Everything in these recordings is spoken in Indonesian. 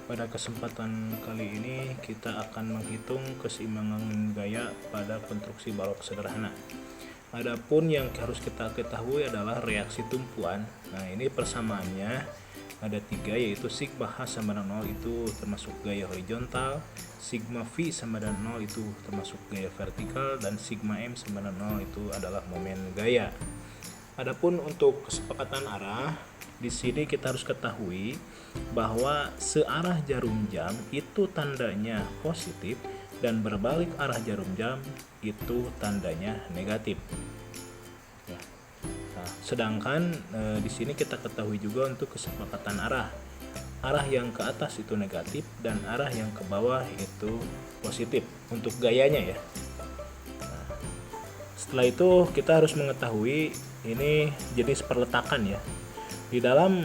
Pada kesempatan kali ini kita akan menghitung keseimbangan gaya pada konstruksi balok sederhana. Adapun yang harus kita ketahui adalah reaksi tumpuan. Nah, ini persamaannya ada 3, yaitu sigma H sama dengan 0 itu termasuk gaya horizontal, sigma V sama dengan 0 itu termasuk gaya vertikal, dan sigma M sama dengan 0 itu adalah momen gaya. Adapun untuk kesepakatan arah, di sini kita harus ketahui bahwa searah jarum jam itu tandanya positif dan berbalik arah jarum jam itu tandanya negatif. Ya. Nah, sedangkan di sini kita ketahui juga untuk kesepakatan arah. Arah yang ke atas itu negatif dan arah yang ke bawah itu positif untuk gayanya ya. Nah, setelah itu kita harus mengetahui ini jenis perletakan ya. Di dalam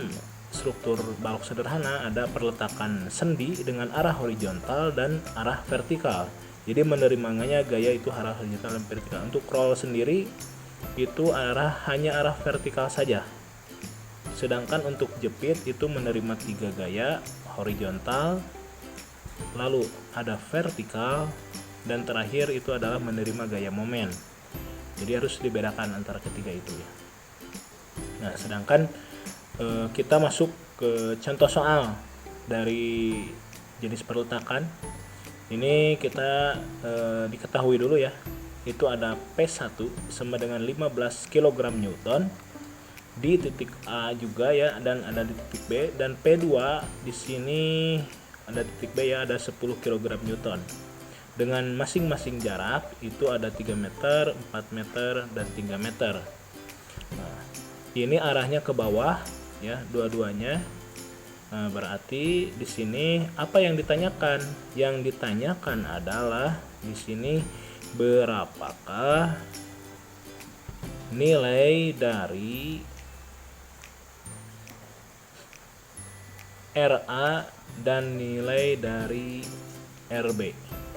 struktur balok sederhana ada perletakan sendi dengan arah horizontal dan arah vertikal. Jadi menerimanya gaya itu arah horizontal dan vertikal. Untuk roll sendiri itu hanya arah vertikal saja. Sedangkan untuk jepit itu menerima 3 gaya, horizontal, lalu ada vertikal, dan terakhir itu adalah menerima gaya momen. Jadi harus dibedakan antara ketiga itu ya. Nah, sedangkan kita masuk ke contoh soal dari jenis perletakan. Ini kita diketahui dulu ya. Itu ada P1 sama dengan 15 kg Newton di titik A juga ya, dan ada di titik B, dan P2 di sini ada titik B ya, ada 10 kg Newton. Dengan masing-masing jarak itu ada 3 meter, 4 meter, dan 3 meter. Nah, ini arahnya ke bawah ya, dua-duanya. Nah, berarti di sini apa yang ditanyakan? Yang ditanyakan adalah di sini berapakah nilai dari RA dan nilai dari RB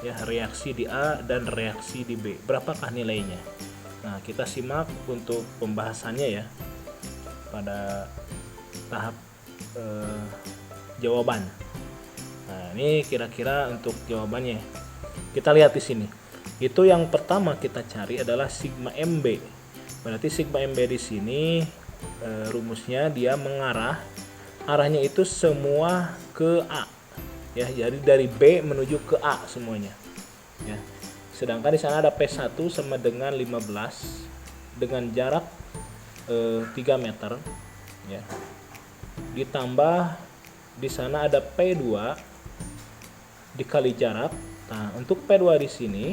ya, reaksi di A dan reaksi di B. Berapakah nilainya? Nah, kita simak untuk pembahasannya ya pada tahap jawaban. Nah, ini kira-kira untuk jawabannya. Kita lihat di sini. Itu yang pertama kita cari adalah sigma MB. Berarti sigma MB di sini rumusnya dia mengarah, arahnya itu semua ke A. Ya, jadi dari B menuju ke A semuanya. Ya. Sedangkan di sana ada P1 sama dengan 15 dengan jarak 3 meter ya. Ditambah di sana ada P2 dikali jarak. Nah, untuk P2 di sini,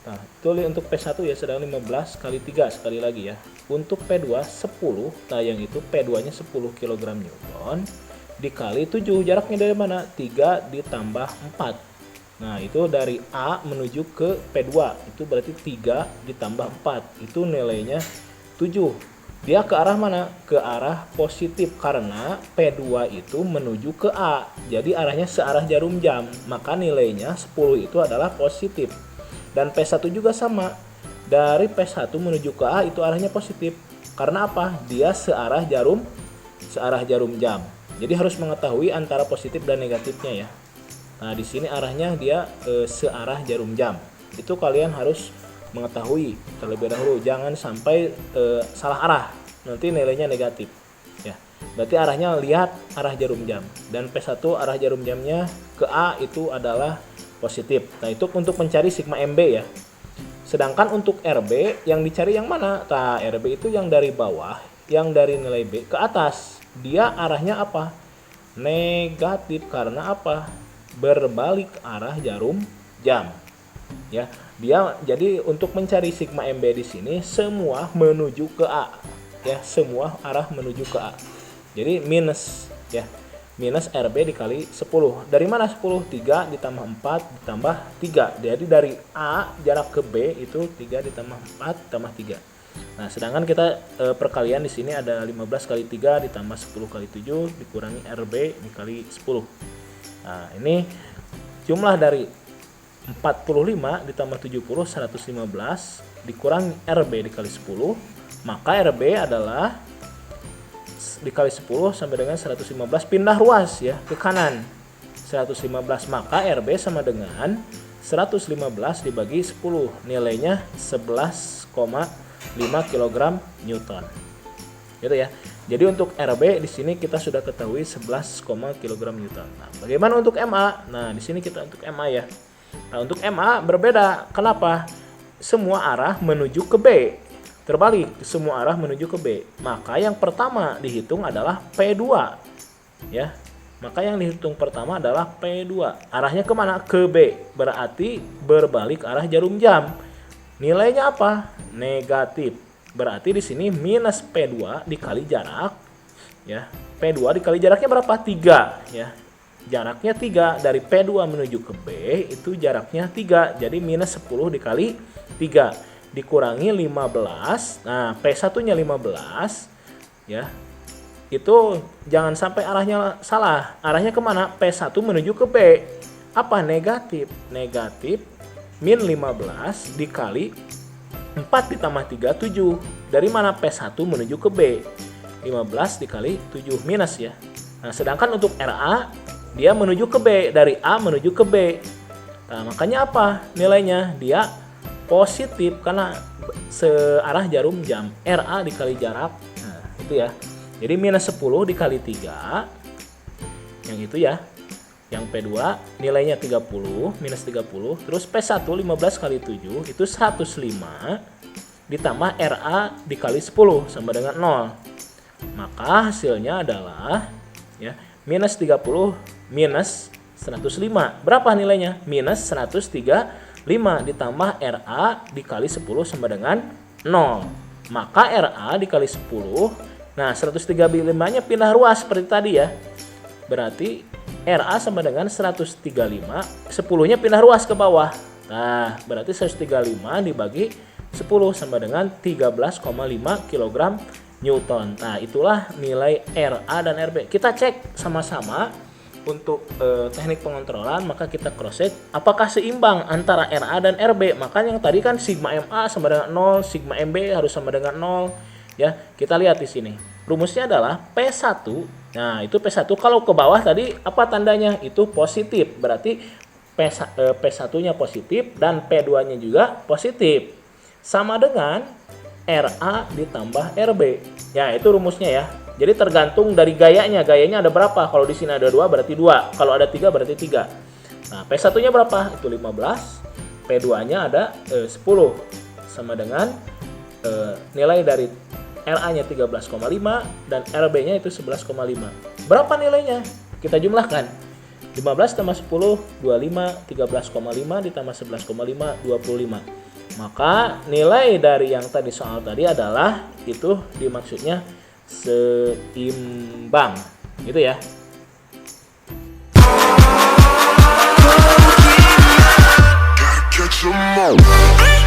nah, itu untuk P1 ya sedang 15 kali 3 sekali lagi ya. Untuk P2 10, nah yang itu P2-nya 10 kg Newton dikali 7. Jaraknya dari mana? 3 ditambah 4. Nah, itu dari A menuju ke P2. Itu berarti 3 ditambah 4. Itu nilainya 7. Dia ke arah mana? Ke arah positif karena P2 itu menuju ke A. Jadi arahnya searah jarum jam. Maka nilainya 10 itu adalah positif. Dan P1 juga sama. Dari P1 menuju ke A itu arahnya positif. Karena apa? Dia searah jarum jam. Jadi harus mengetahui antara positif dan negatifnya ya. Nah, di sini arahnya dia searah jarum jam. Itu kalian harus mengetahui terlebih dahulu, jangan sampai salah arah, nanti nilainya negatif ya. Berarti arahnya lihat arah jarum jam, dan P1 arah jarum jamnya ke A itu adalah positif. Nah, itu untuk mencari sigma MB ya. Sedangkan untuk RB yang dicari yang mana? Nah, RB itu yang dari bawah, yang dari nilai B ke atas. Dia arahnya apa? Negatif karena apa? Berbalik arah jarum jam ya. Dia jadi untuk mencari sigma MB di sini semua menuju ke A ya, semua arah menuju ke A. Jadi minus ya, minus RB dikali 10. Dari mana 10? 3 ditambah 4 ditambah 3. Jadi dari A jarak ke B itu 3 ditambah 4 ditambah 3. Nah, sedangkan kita perkalian di sini ada 15 kali 3 ditambah 10 kali 7 dikurangi RB dikali 10. Nah, ini jumlah dari 45 ditambah 70 115 dikurangi RB dikali 10, maka RB adalah dikali 10 sampai dengan 115, pindah ruas ya ke kanan 115, maka RB sama dengan 115 dibagi 10, nilainya 11,5 kg Newton. Gitu ya. Jadi untuk RB di sini kita sudah ketahui 11, kg Newton. Nah, bagaimana untuk MA? Nah, di sini kita untuk MA ya. Nah, untuk MA berbeda. Kenapa? Semua arah menuju ke B. Terbalik, semua arah menuju ke B. Maka yang pertama dihitung adalah P2. Ya. Maka yang dihitung pertama adalah P2. Arahnya kemana? Ke B. Berarti berbalik arah jarum jam. Nilainya apa? Negatif. Berarti di sini minus P2 dikali jarak. Ya. P2 dikali jaraknya berapa? 3. Ya. Jaraknya 3. Dari P2 menuju ke B itu jaraknya 3. Jadi minus 10 dikali 3. Dikurangi 15. Nah, P1-nya 15. Ya. Itu jangan sampai arahnya salah. Arahnya kemana? P1 menuju ke B. Apa? Negatif. Negatif min 15 dikali 4 ditambah 3, 7. Dari mana? P1 menuju ke B. 15 dikali 7 minus ya. Nah, sedangkan untuk RA dia menuju ke B. Dari A menuju ke B. Nah, makanya apa nilainya? Dia positif karena searah jarum jam. RA dikali jarak. Nah, itu ya. Jadi minus 10 dikali 3, yang itu ya, yang P2 nilainya 30, minus 30, terus P1 15 kali 7, itu 105, ditambah RA dikali 10, sama dengan 0. Maka hasilnya adalah, ya, minus 30 minus 105. Berapa nilainya? Minus 135, ditambah RA dikali 10 sama dengan 0. Maka RA dikali 10, nah, 135-nya pindah ruas seperti tadi ya. Berarti RA sama dengan 135, 10-nya pindah ruas ke bawah. Nah, berarti 135 dibagi 10 sama dengan 13,5 kg Newton. Nah, itulah nilai RA dan RB. Kita cek sama-sama untuk teknik pengontrolan, maka kita cross check apakah seimbang antara RA dan RB. Makanya yang tadi kan sigma MA sama dengan 0, sigma MB harus sama dengan 0. Ya, kita lihat di sini. Rumusnya adalah P1. Nah, itu P1 kalau ke bawah tadi apa tandanya? Itu positif. Berarti P1-nya positif dan P2-nya juga positif. Sama dengan RA ditambah RB. Ya, itu rumusnya ya. Jadi tergantung dari gayanya. Gayanya ada berapa? Kalau di sini ada 2 berarti 2. Kalau ada 3 berarti 3. Nah, P1-nya berapa? Itu 15. P2-nya ada 10. Sama dengan nilai dari RA-nya 13,5 dan RB-nya itu 11,5. Berapa nilainya? Kita jumlahkan. 15 tambah 10, 25, 13,5 ditambah 11,5, 25. Maka nilai dari yang tadi soal tadi adalah itu dimaksudnya seimbang. Gitu ya. Catch 'em all.